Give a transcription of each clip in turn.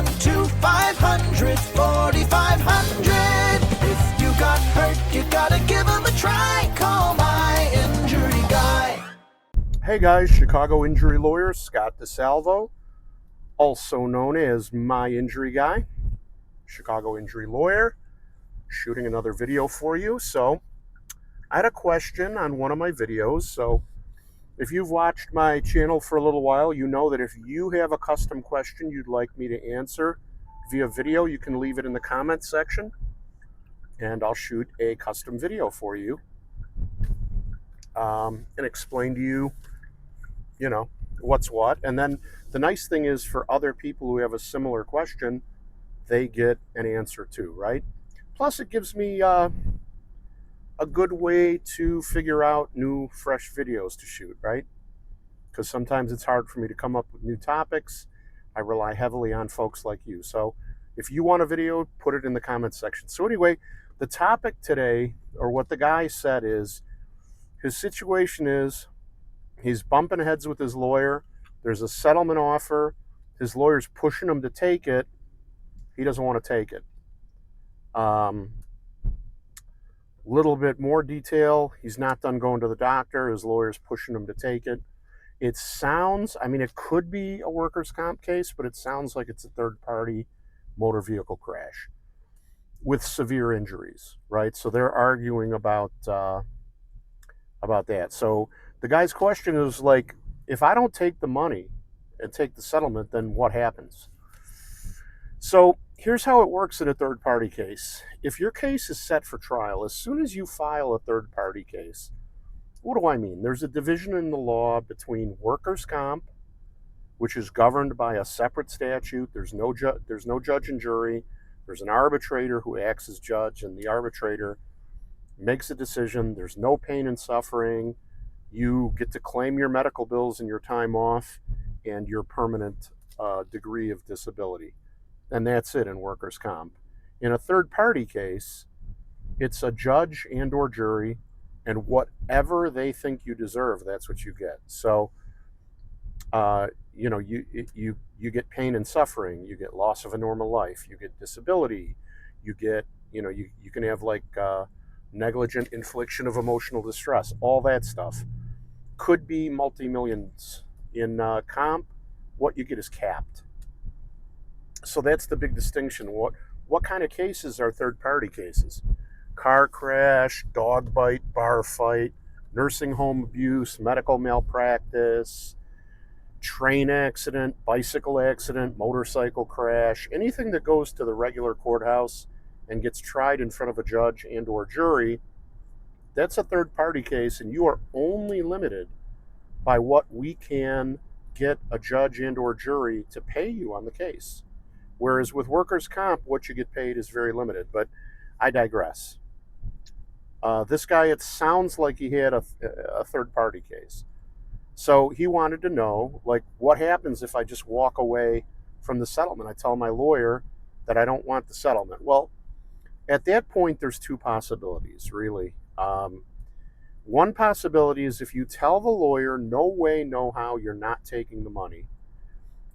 1-800-2-500-4500. If you got hurt, you gotta give them a try. Call my injury guy. Hey guys, Chicago injury lawyer Scott DeSalvo, also known as My Injury Guy, Chicago injury lawyer, shooting another video for you. So I had a question on one of my videos. So if you've watched my channel for a little while, you know that if you have a custom question you'd like me to answer via video, you can leave it in the comments section and I'll shoot a custom video for you and explain to you, what's what. And then the nice thing is, for other people who have a similar question, they get an answer too, right? Plus it gives me a good way to figure out new, fresh videos to shoot, right? Because sometimes it's hard for me to come up with new topics. I rely heavily on folks like you. So if you want a video, put it in the comments section. So anyway, the topic today, or what the guy said, is his situation is he's bumping heads with his lawyer. There's a settlement offer. His lawyer's pushing him to take it. He doesn't want to take it. Little bit more detail. He's not done going to the doctor. His lawyer's pushing him to take it. It sounds, it could be a workers' comp case, but it sounds like it's a third-party motor vehicle crash with severe injuries, right? So they're arguing about that. So the guy's question is like, if I don't take the money and take the settlement, then what happens? So here's how it works in a third-party case. If your case is set for trial, as soon as you file a third-party case, what do I mean? There's a division in the law between workers' comp, which is governed by a separate statute. There's no judge and jury. There's an arbitrator who acts as judge, and the arbitrator makes a decision. There's no pain and suffering. You get to claim your medical bills and your time off and your permanent degree of disability. And that's it in workers' comp. In a third-party case, it's a judge and or jury, and whatever they think you deserve, that's what you get. So, you get pain and suffering, you get loss of a normal life, you get disability, you get, you can have like negligent infliction of emotional distress. All that stuff could be multi-millions. In comp, what you get is capped. So that's the big distinction. What kind of cases are third-party cases? Car crash, dog bite, bar fight, nursing home abuse, medical malpractice, train accident, bicycle accident, motorcycle crash, anything that goes to the regular courthouse and gets tried in front of a judge and or jury, that's a third-party case, and you are only limited by what we can get a judge and or jury to pay you on the case. Whereas with workers' comp, what you get paid is very limited, but I digress. This guy, it sounds like he had a third-party case. So he wanted to know, like, what happens if I just walk away from the settlement? I tell my lawyer that I don't want the settlement. Well, at that point, there's two possibilities, really. One possibility is if you tell the lawyer, no way, no how, you're not taking the money,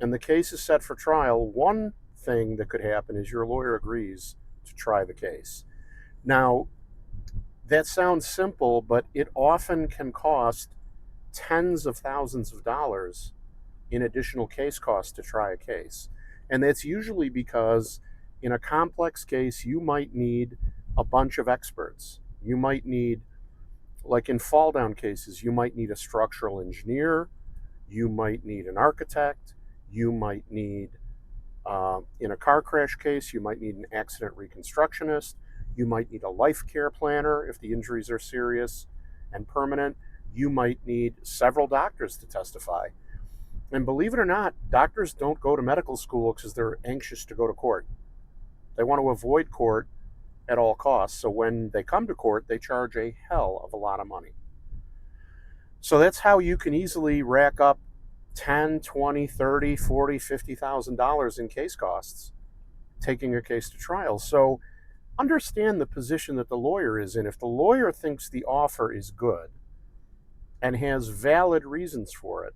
and the case is set for trial, one thing that could happen is your lawyer agrees to try the case. Now, that sounds simple, but it often can cost tens of thousands of dollars in additional case costs to try a case. And that's usually because in a complex case, you might need a bunch of experts. You might need, like in fall down cases, you might need a structural engineer, you might need an architect, you might need, in a car crash case, you might need an accident reconstructionist, you might need a life care planner if the injuries are serious and permanent, you might need several doctors to testify. And believe it or not, doctors don't go to medical school because they're anxious to go to court. They want to avoid court at all costs. So when they come to court, they charge a hell of a lot of money. So that's how you can easily rack up $10, $20, $30, $40, $50,000 in case costs taking a case to trial. So understand the position that the lawyer is in. If the lawyer thinks the offer is good and has valid reasons for it,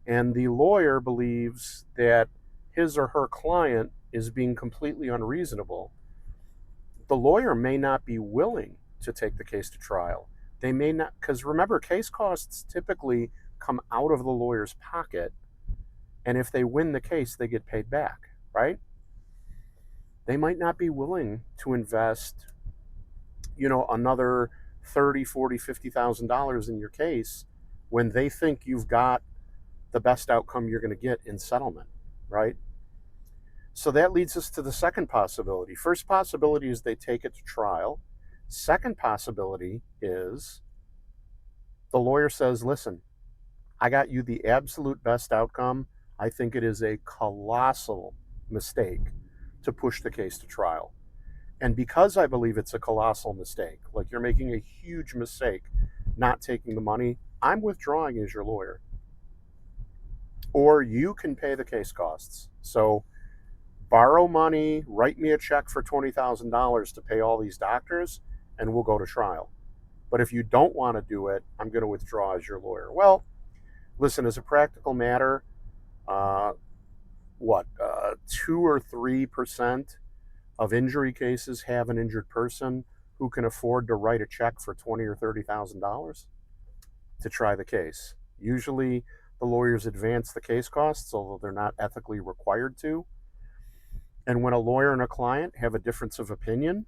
and the lawyer believes that his or her client is being completely unreasonable, the lawyer may not be willing to take the case to trial. They may not, because remember, case costs typically come out of the lawyer's pocket, and if they win the case, they get paid back, right? They might not be willing to invest, another $30, $40, $50,000 in your case when they think you've got the best outcome you're going to get in settlement, right? So that leads us to the second possibility. First possibility is they take it to trial. Second possibility is the lawyer says, listen, I got you the absolute best outcome. I think it is a colossal mistake to push the case to trial. And because I believe it's a colossal mistake, like you're making a huge mistake not taking the money, I'm withdrawing as your lawyer. Or you can pay the case costs. So borrow money, write me a check for $20,000 to pay all these doctors, and we'll go to trial. But if you don't want to do it, I'm going to withdraw as your lawyer. Well, listen, as a practical matter, 2 or 3% of injury cases have an injured person who can afford to write a check for $20,000 or $30,000 to try the case. Usually, the lawyers advance the case costs, although they're not ethically required to. And when a lawyer and a client have a difference of opinion,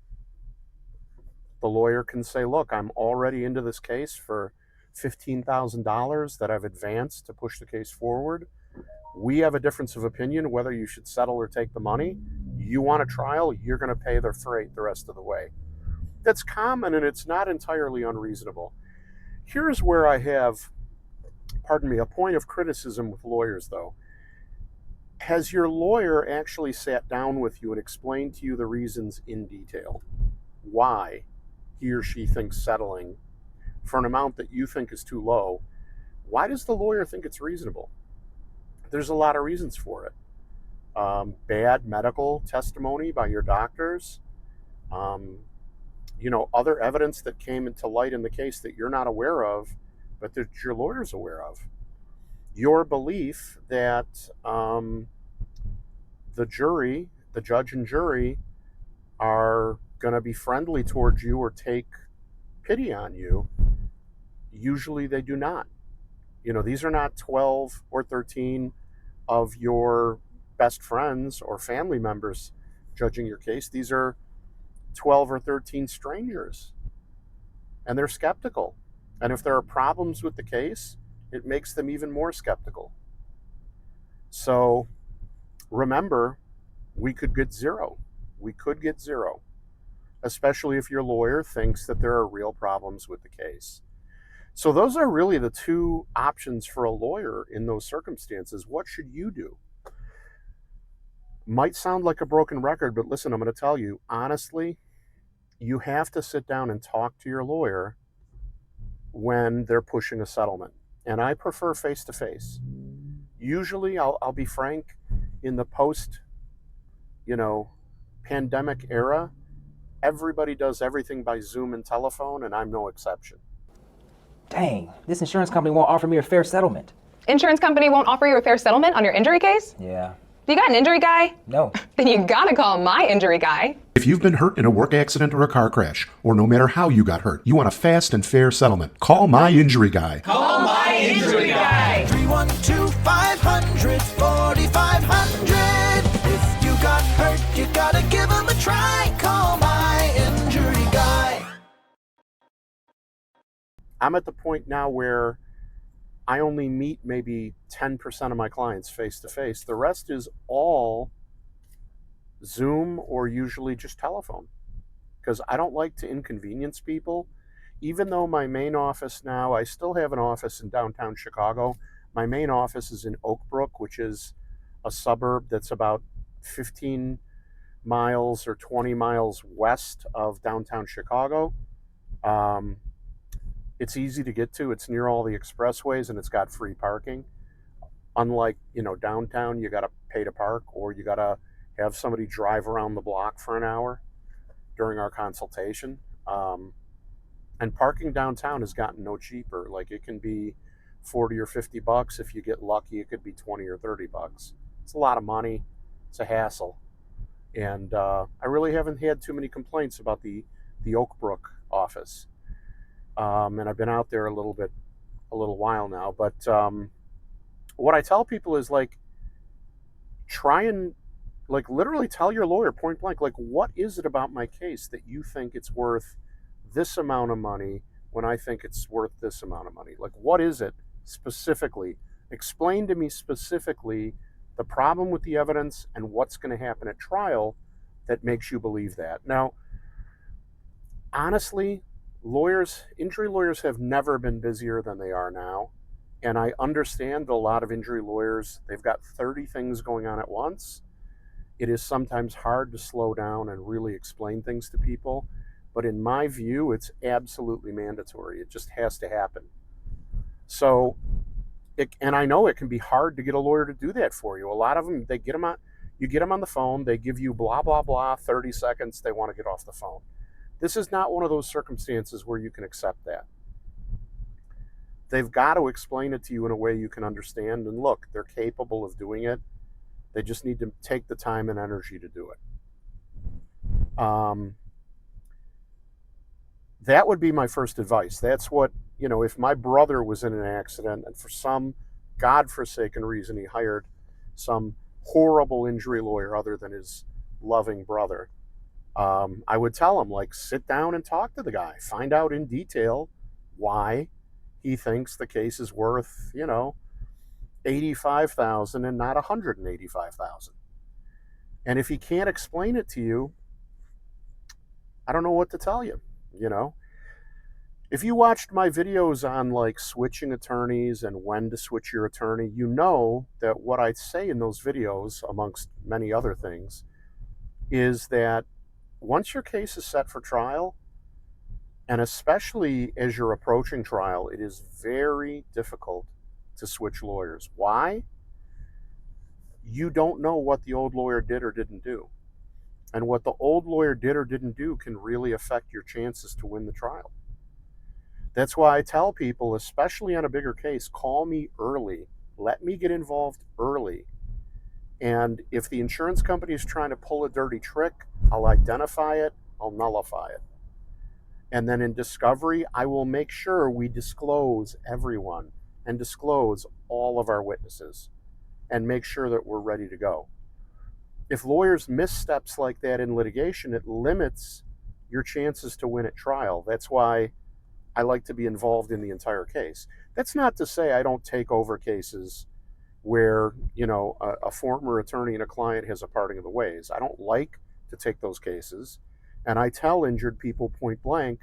the lawyer can say, look, I'm already into this case for $15,000 that I've advanced to push the case forward. We have a difference of opinion whether you should settle or take the money. You want a trial, you're going to pay the freight the rest of the way. That's common, and it's not entirely unreasonable. Here's where I have, a point of criticism with lawyers, though. Has your lawyer actually sat down with you and explained to you the reasons in detail why he or she thinks settling for an amount that you think is too low? Why does the lawyer think it's reasonable? There's a lot of reasons for it. Bad medical testimony by your doctors, other evidence that came into light in the case that you're not aware of, but that your lawyer's aware of. Your belief that the judge and jury, are going to be friendly towards you or take pity on you. Usually they do not. These are not 12 or 13 of your best friends or family members judging your case. These are 12 or 13 strangers, and they're skeptical. And if there are problems with the case, it makes them even more skeptical. So remember, we could get zero. Especially if your lawyer thinks that there are real problems with the case. So those are really the two options for a lawyer in those circumstances. What should you do? Might sound like a broken record, but listen, I'm going to tell you, honestly, you have to sit down and talk to your lawyer when they're pushing a settlement. And I prefer face-to-face. Usually, I'll be frank, in the post-pandemic era, everybody does everything by Zoom and telephone, and I'm no exception. Dang, this insurance company won't offer me a fair settlement. Insurance company won't offer you a fair settlement on your injury case? Yeah. You got an injury guy? No. Then you gotta call my injury guy. If you've been hurt in a work accident or a car crash, or no matter how you got hurt, you want a fast and fair settlement, call My Injury Guy. Call my injury guy. 312-500-4500. If you got hurt, you gotta give him a try. Call my injury guy. I'm at the point now where I only meet maybe 10% of my clients face-to-face. The rest is all Zoom or usually just telephone, because I don't like to inconvenience people. Even though my main office now, I still have an office in downtown Chicago. My main office is in Oak Brook, which is a suburb that's about 15 miles or 20 miles west of downtown Chicago. It's easy to get to. It's near all the expressways, and it's got free parking. Unlike, downtown, you got to pay to park, or you got to have somebody drive around the block for an hour during our consultation. And parking downtown has gotten no cheaper. Like, it can be $40 or $50. If you get lucky, it could be $20 or $30. It's a lot of money. It's a hassle. And I really haven't had too many complaints about the Oak Brook office. And I've been out there a little while now. But what I tell people is, like, try and, like, literally tell your lawyer point blank, like, what is it about my case that you think it's worth this amount of money when I think it's worth this amount of money? Like, what is it specifically? Explain to me specifically the problem with the evidence and what's going to happen at trial that makes you believe that. Now, honestly, injury lawyers have never been busier than they are now. And I understand that a lot of injury lawyers, they've got 30 things going on at once. It is sometimes hard to slow down and really explain things to people. But in my view, it's absolutely mandatory. It just has to happen. So, and I know it can be hard to get a lawyer to do that for you. A lot of them, you get them on the phone, they give you blah, blah, blah, 30 seconds, they want to get off the phone. This is not one of those circumstances where you can accept that. They've got to explain it to you in a way you can understand. And look, they're capable of doing it. They just need to take the time and energy to do it. That would be my first advice. That's what, if my brother was in an accident and for some godforsaken reason he hired some horrible injury lawyer other than his loving brother, I would tell him, like, sit down and talk to the guy. Find out in detail why he thinks the case is worth, $85,000 and not $185,000. And if he can't explain it to you, I don't know what to tell you. If you watched my videos on, like, switching attorneys and when to switch your attorney, you know that what I say in those videos, amongst many other things, is that once your case is set for trial, and especially as you're approaching trial, it is very difficult to switch lawyers. Why? You don't know what the old lawyer did or didn't do. And what the old lawyer did or didn't do can really affect your chances to win the trial. That's why I tell people, especially on a bigger case, call me early. Let me get involved early. And if the insurance company is trying to pull a dirty trick, I'll identify it, I'll nullify it. And then in discovery, I will make sure we disclose everyone and disclose all of our witnesses and make sure that we're ready to go. If lawyers miss steps like that in litigation, it limits your chances to win at trial. That's why I like to be involved in the entire case. That's not to say I don't take over cases where, a former attorney and a client has a parting of the ways. I don't like to take those cases. And I tell injured people point blank,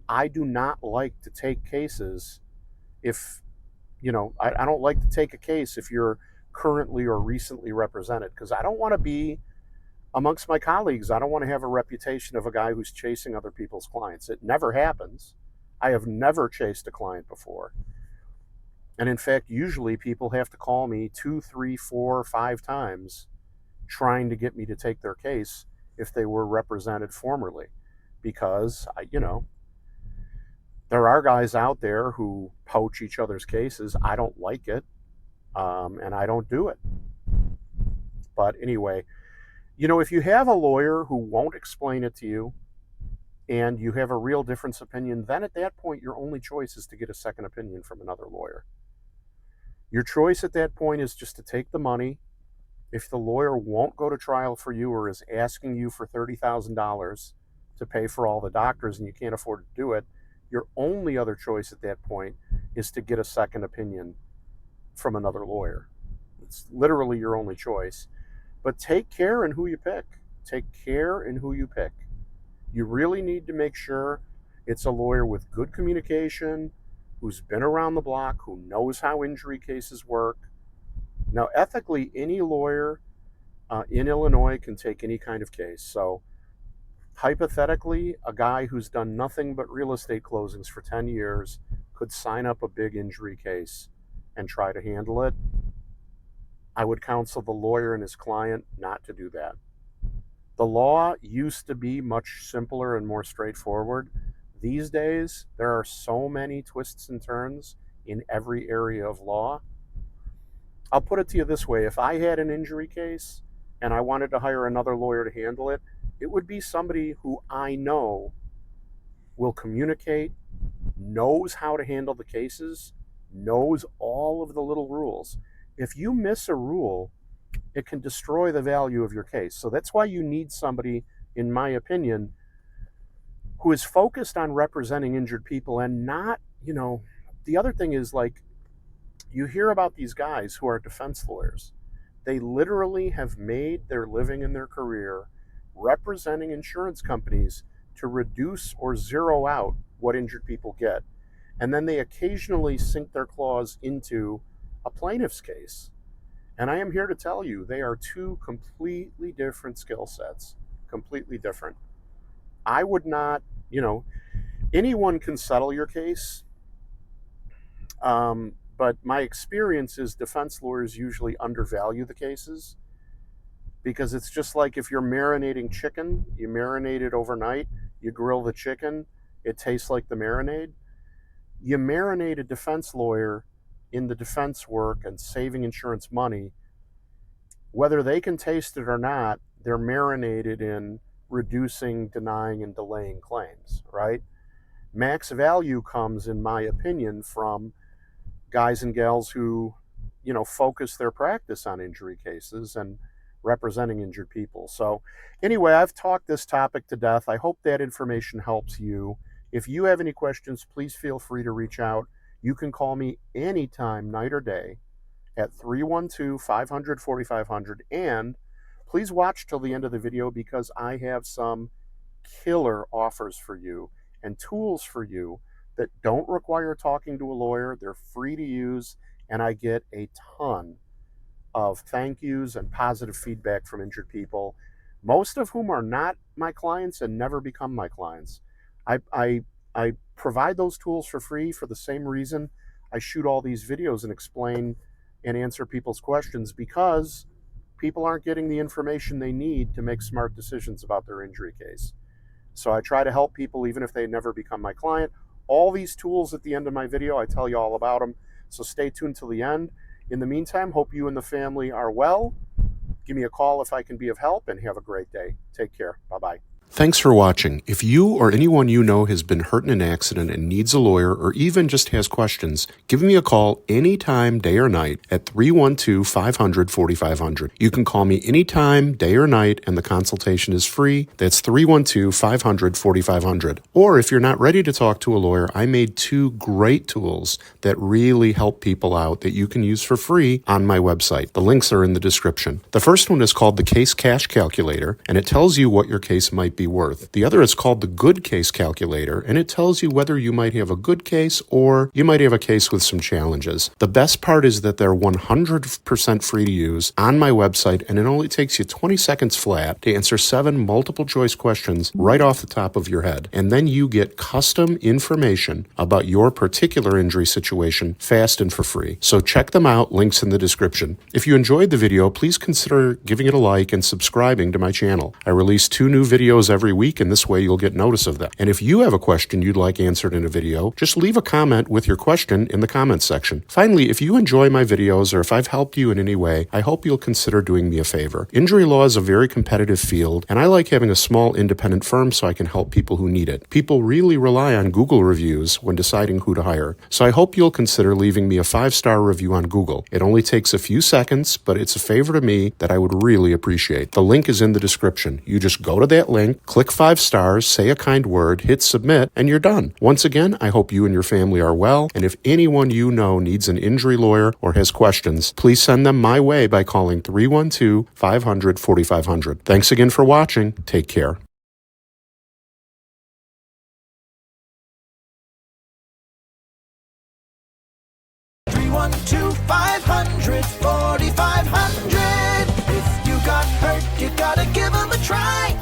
I do not like to take cases if, I don't like to take a case if you're currently or recently represented, because I don't want to be amongst my colleagues. I don't want to have a reputation of a guy who's chasing other people's clients. It never happens. I have never chased a client before. And in fact, usually people have to call me 2, 3, 4, 5 times trying to get me to take their case if they were represented formerly, because there are guys out there who poach each other's cases. I don't like it, and I don't do it. But anyway, if you have a lawyer who won't explain it to you and you have a real difference opinion, then at that point your only choice is to get a second opinion from another lawyer. Your choice at that point is just to take the money. If the lawyer won't go to trial for you or is asking you for $30,000 to pay for all the doctors and you can't afford to do it, your only other choice at that point is to get a second opinion from another lawyer. It's literally your only choice. But take care in who you pick. Take care in who you pick. You really need to make sure it's a lawyer with good communication, who's been around the block, who knows how injury cases work. Now, ethically, any lawyer in Illinois can take any kind of case. So hypothetically, a guy who's done nothing but real estate closings for 10 years could sign up a big injury case and try to handle it. I would counsel the lawyer and his client not to do that. The law used to be much simpler and more straightforward. These days, there are so many twists and turns in every area of law. I'll put it to you this way. If I had an injury case and I wanted to hire another lawyer to handle it, it would be somebody who I know will communicate, knows how to handle the cases, knows all of the little rules. If you miss a rule, it can destroy the value of your case. So that's why you need somebody, in my opinion, who is focused on representing injured people and not, the other thing is, like, you hear about these guys who are defense lawyers. They literally have made their living in their career representing insurance companies to reduce or zero out what injured people get. And then they occasionally sink their claws into a plaintiff's case. And I am here to tell you, they are two completely different skill sets, completely different. I would not, anyone can settle your case. But my experience is defense lawyers usually undervalue the cases, because it's just like if you're marinating chicken, you marinate it overnight, you grill the chicken, it tastes like the marinade. You marinate a defense lawyer in the defense work and saving insurance money, whether they can taste it or not, they're marinated in reducing, denying, and delaying claims, right? Max value comes, in my opinion, from guys and gals who, focus their practice on injury cases and representing injured people. So anyway, I've talked this topic to death. I hope that information helps you. If you have any questions, please feel free to reach out. You can call me anytime, night or day, at 312-500-4500. And please watch till the end of the video, because I have some killer offers for you and tools for you that don't require talking to a lawyer. They're free to use, and I get a ton of thank yous and positive feedback from injured people, most of whom are not my clients and never become my clients. I provide those tools for free for the same reason I shoot all these videos and explain and answer people's questions, because people aren't getting the information they need to make smart decisions about their injury case. So I try to help people even if they never become my client. All these tools at the end of my video, I tell you all about them. So stay tuned till the end. In the meantime, hope you and the family are well. Give me a call if I can be of help, and have a great day. Take care. Bye-bye. Thanks for watching. If you or anyone you know has been hurt in an accident and needs a lawyer, or even just has questions, give me a call anytime, day or night, at 312-500-4500. You can call me anytime, day or night, and the consultation is free. That's 312-500-4500. Or if you're not ready to talk to a lawyer, I made 2 great tools that really help people out that you can use for free on my website. The links are in the description. The first one is called the Case Cash Calculator, and it tells you what your case might be worth. The other is called the Good Case Calculator, and it tells you whether you might have a good case or you might have a case with some challenges. The best part is that they're 100% free to use on my website, and it only takes you 20 seconds flat to answer 7 multiple choice questions right off the top of your head. And then you get custom information about your particular injury situation fast and for free. So check them out, links in the description. If you enjoyed the video, please consider giving it a like and subscribing to my channel. I release 2 new videos every week, and this way you'll get notice of them. And if you have a question you'd like answered in a video, just leave a comment with your question in the comments section. Finally, if you enjoy my videos, or if I've helped you in any way, I hope you'll consider doing me a favor. Injury law is a very competitive field, and I like having a small independent firm so I can help people who need it. People really rely on Google reviews when deciding who to hire, so I hope you'll consider leaving me a 5-star review on Google. It only takes a few seconds, but it's a favor to me that I would really appreciate. The link is in the description. You just go to that link, click 5 stars, say a kind word, hit submit, and you're done. Once again, I hope you and your family are well, and if anyone you know needs an injury lawyer or has questions, please send them my way by calling 312-500-4500. Thanks again for watching. Take care. 312-500-4500. If you got hurt, you gotta give 'em a try.